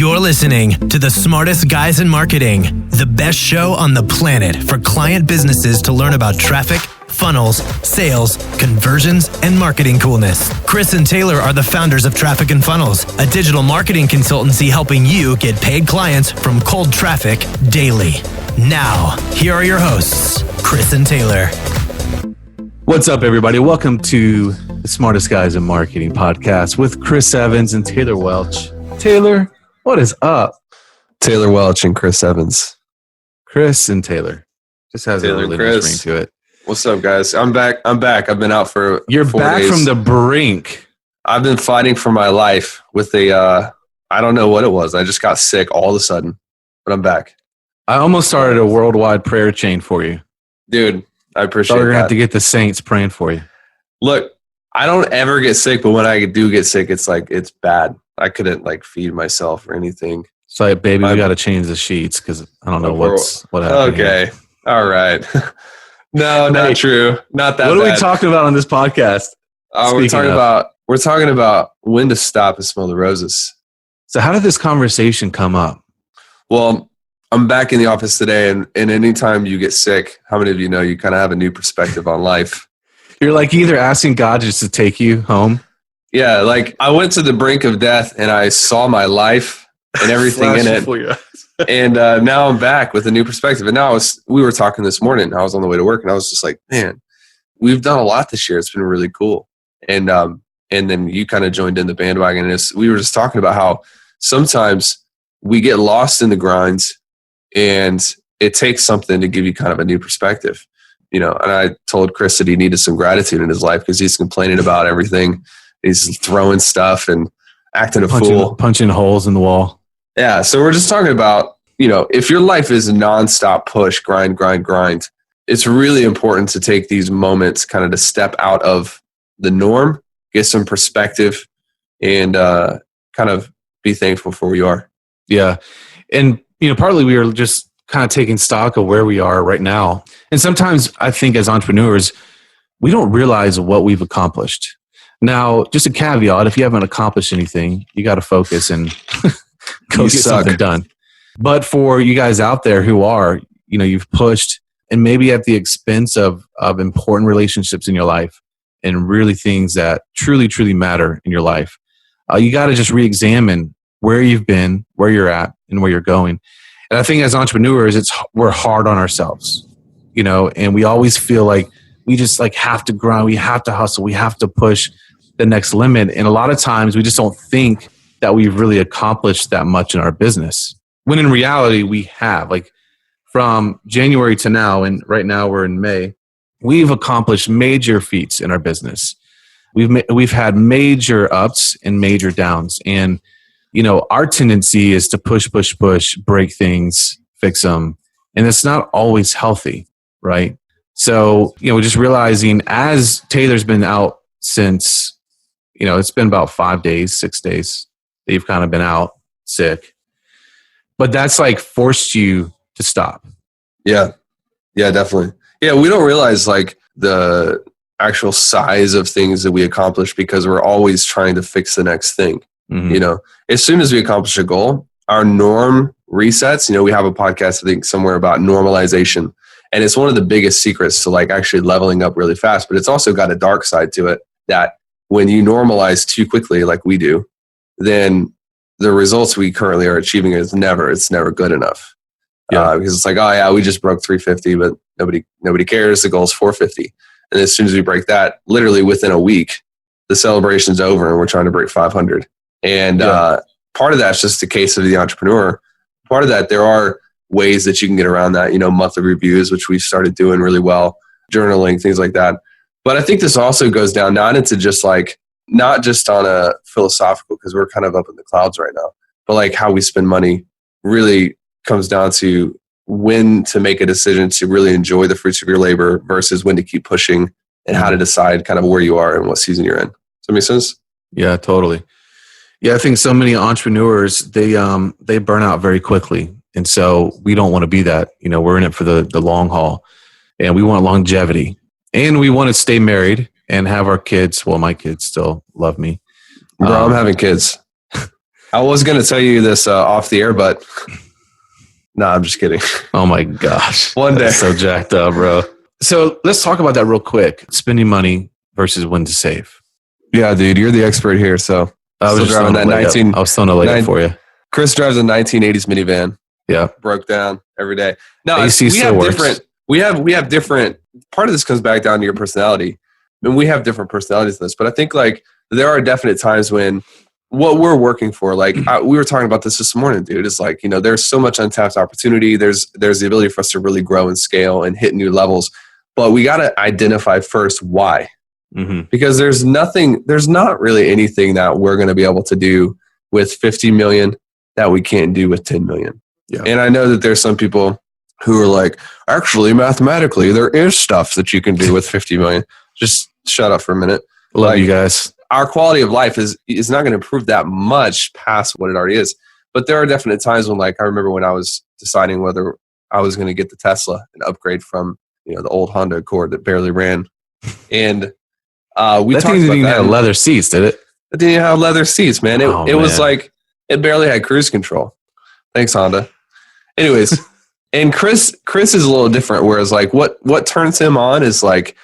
You're listening to the smartest guys in marketing, the best show on the planet for client businesses to learn about traffic, funnels, sales, conversions, and marketing coolness. Chris and Taylor are the founders of Traffic and Funnels, a digital marketing consultancy helping you get paid clients from cold traffic daily. Now, here are your hosts, Chris and Taylor. What's up, everybody? Welcome to the Smartest Guys in Marketing podcast with Chris Evans and Taylor Welch. Taylor, what is up? Taylor Welch and Chris Evans. Chris and Taylor. Just has Taylor a really Chris. nice ring to it. What's up, guys? I'm back. I've been out for You're 4 back days. from the brink. I've been fighting for my life with I don't know what it was. I just got sick all of a sudden, but I'm back. I almost started a worldwide prayer chain for you. Dude, I appreciate So we're going to have that. to get the saints praying for you. Look, I don't ever get sick, but when I do get sick, it's bad. I couldn't feed myself or anything. So, baby, we got to change the sheets because I don't know what happened. Okay. All right. No, not true. Not that What are bad. we talking about on this podcast? We're Speaking talking about when to stop and smell the roses. So how did this conversation come up? Well, I'm back in the office today, and anytime you get sick, how many of you know you kind of have a new perspective on life? You're either asking God just to take you home. Yeah, I went to the brink of death, and I saw my life and everything in it. And now I'm back with a new perspective. And now we were talking this morning. I was on the way to work, and I was just like, man, we've done a lot this year. It's been really cool. And then you kind of joined in the bandwagon. And we were just talking about how sometimes we get lost in the grinds, and it takes something to give you kind of a new perspective. And I told Chris that he needed some gratitude in his life because he's complaining about everything. He's throwing stuff and acting a fool. Punching holes in the wall. Yeah. So we're just talking about, if your life is a nonstop push, grind, it's really important to take these moments kind of to step out of the norm, get some perspective, and kind of be thankful for where you are. Yeah. And, partly we are just kind of taking stock of where we are right now. And sometimes I think as entrepreneurs, we don't realize what we've accomplished. Now, just a caveat, if you haven't accomplished anything, you got to focus and go get something done. But for you guys out there who are, you've pushed and maybe at the expense of important relationships in your life and really things that truly, truly matter in your life, you got to just re-examine where you've been, where you're at, and where you're going. And I think as entrepreneurs, we're hard on ourselves, and we always feel like we just have to grind, we have to hustle, we have to push the next limit. And a lot of times we just don't think that we've really accomplished that much in our business. When in reality, we have. From January to now, and right now we're in May, we've accomplished major feats in our business. We've had major ups and major downs. And, our tendency is to push, break things, fix them. And it's not always healthy, right? So, just realizing as Taylor's been out since, it's been about 5 days, 6 days, that you've kind of been out sick. But that's forced you to stop. Yeah. Yeah, definitely. Yeah, we don't realize the actual size of things that we accomplish because we're always trying to fix the next thing. Mm-hmm. As soon as we accomplish a goal, our norm resets. We have a podcast, I think, somewhere about normalization. And it's one of the biggest secrets to actually leveling up really fast. But it's also got a dark side to it that when you normalize too quickly like we do, then the results we currently are achieving it's never good enough. Yeah. Because it's we just broke 350, but nobody cares. The goal is 450. And as soon as we break that, literally within a week, the celebration's over and we're trying to break 500. And part of that's just the case of the entrepreneur. Part of that, there are ways that you can get around that, monthly reviews, which we started doing really well, journaling, things like that. But I think this also goes down not into just not just on a philosophical, because we're kind of up in the clouds right now, but how we spend money really comes down to when to make a decision to really enjoy the fruits of your labor versus when to keep pushing and how to decide kind of where you are and what season you're in. Does that make sense? Yeah, totally. Yeah, I think so many entrepreneurs, they burn out very quickly. And so we don't want to be that. We're in it for the long haul, and we want longevity, and we want to stay married and have our kids. Well, my kids still love me. Bro, I'm having kids. I was going to tell you this off the air, but no, I'm just kidding. Oh my gosh. One day. That's so jacked up, bro. So let's talk about that real quick. Spending money versus when to save. Yeah, dude, you're the expert here. So I was driving that 19. I was throwing a leg up for you. Chris drives a 1980s minivan. Yeah. Broke down every day. No, AC we have different. We have different. Part of this comes back down to your personality. I mean, we have different personalities in this, but I think like there are definite times when what we're working for, like we were talking about this morning, dude, is like, there's so much untapped opportunity. There's the ability for us to really grow and scale and hit new levels, but we got to identify first why, because there's not really anything that we're going to be able to do with 50 million that we can't do with 10 million. Yeah. And I know that there's some people who are like, actually, mathematically, there is stuff that you can do with 50 million. Just shut up for a minute. Love you guys. Our quality of life is not going to improve that much past what it already is. But there are definite times when, like, I remember when I was deciding whether I was going to get the Tesla and upgrade from, the old Honda Accord that barely ran. And we talked about that. That didn't have leather seats, did it? It didn't have leather seats, man. It was like, it barely had cruise control. Thanks, Honda. Anyways, and Chris is a little different. Whereas, like, what turns him on is like,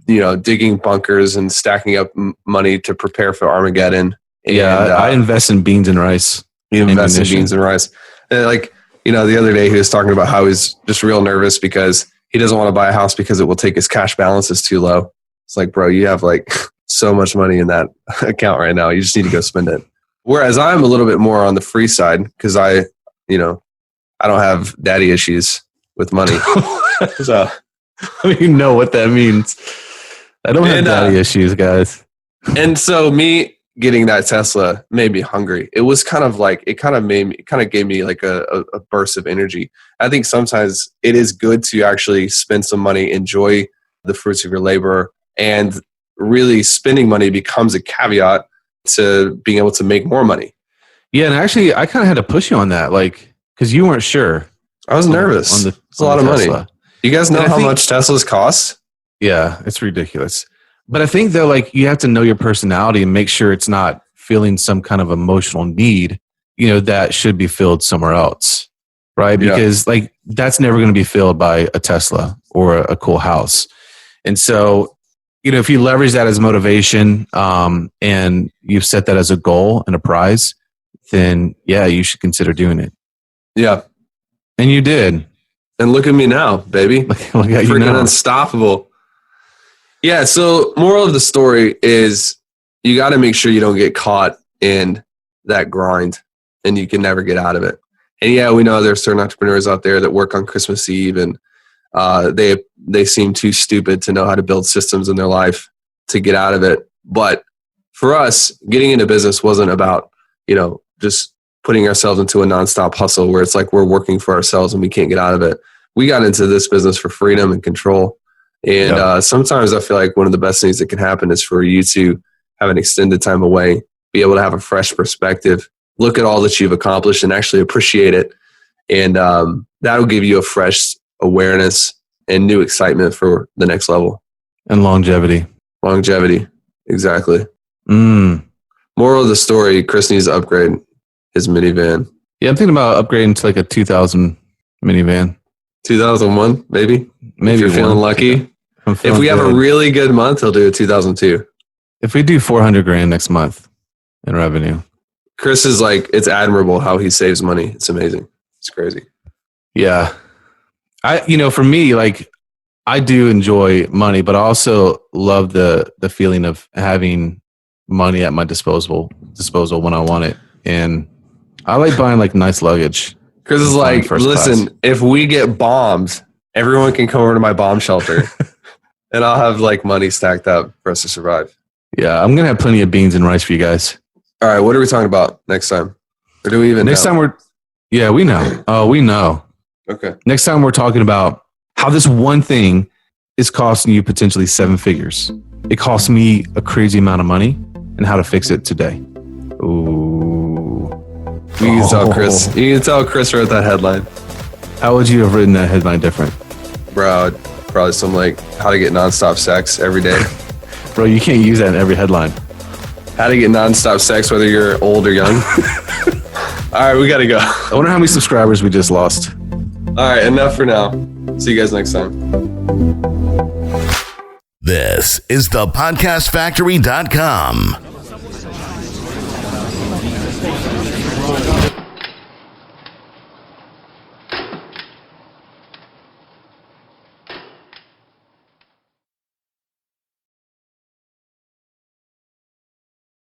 digging bunkers and stacking up money to prepare for Armageddon. And, I invest in beans and rice. You invest in beans and rice. And like, the other day he was talking about how he's just real nervous because he doesn't want to buy a house because it will take his cash balances too low. It's like, bro, you have like so much money in that account right now. You just need to go spend it. Whereas I'm a little bit more on the free side because I don't have daddy issues with money. So I don't even know what that means. I don't have daddy issues, guys. And so me getting that Tesla made me hungry. It was kind of like, it kind of gave me like a burst of energy. I think sometimes it is good to actually spend some money, enjoy the fruits of your labor, and really spending money becomes a caveat to being able to make more money. Yeah. And actually I kind of had to push you on that. Like, cause you weren't sure. I was nervous. It's a lot of money. You guys know how much Teslas cost? Yeah, it's ridiculous. But I think though, like you have to know your personality and make sure it's not feeling some kind of emotional need, that should be filled somewhere else. Right. Because like that's never going to be filled by a Tesla or a cool house. And so, if you leverage that as motivation, and you've set that as a goal and a prize, then yeah, you should consider doing it. Yeah. And you did. And look at me now, baby. Look at you freaking now. Unstoppable. Yeah, so moral of the story is you got to make sure you don't get caught in that grind and you can never get out of it. And yeah, we know there's certain entrepreneurs out there that work on Christmas Eve and they seem too stupid to know how to build systems in their life to get out of it. But for us, getting into business wasn't about, just putting ourselves into a nonstop hustle where it's like we're working for ourselves and we can't get out of it. We got into this business for freedom and control. And sometimes I feel like one of the best things that can happen is for you to have an extended time away, be able to have a fresh perspective, look at all that you've accomplished and actually appreciate it. And that'll give you a fresh awareness and new excitement for the next level. And longevity. Longevity. Exactly. Moral of the story, Chris needs to upgrade his minivan. Yeah, I'm thinking about upgrading to like a 2000 minivan. 2001, maybe? If you're feeling lucky. If we have a really good month, he'll do a 2002. If we do $400,000 next month in revenue. Chris is like, it's admirable how he saves money. It's amazing. It's crazy. Yeah. For me, like I do enjoy money, but I also love the feeling of having money at my disposal when I want it. And I like buying like nice luggage. Chris is like, listen, class. If we get bombed, everyone can come over to my bomb shelter and I'll have like money stacked up for us to survive. Yeah, I'm going to have plenty of beans and rice for you guys. All right, what are we talking about next time? Or do we even Next time we know. Oh, we know. Okay. Next time we're talking about how this one thing is costing you potentially 7 figures. It costs me a crazy amount of money and how to fix it today. Ooh. You can tell Chris. You can tell Chris wrote that headline. How would you have written that headline different? Bro, probably some like how to get nonstop sex every day. Bro, you can't use that in every headline. How to get nonstop sex, whether you're old or young. All right, we got to go. I wonder how many subscribers we just lost. All right, enough for now. See you guys next time. This is thepodcastfactory.com.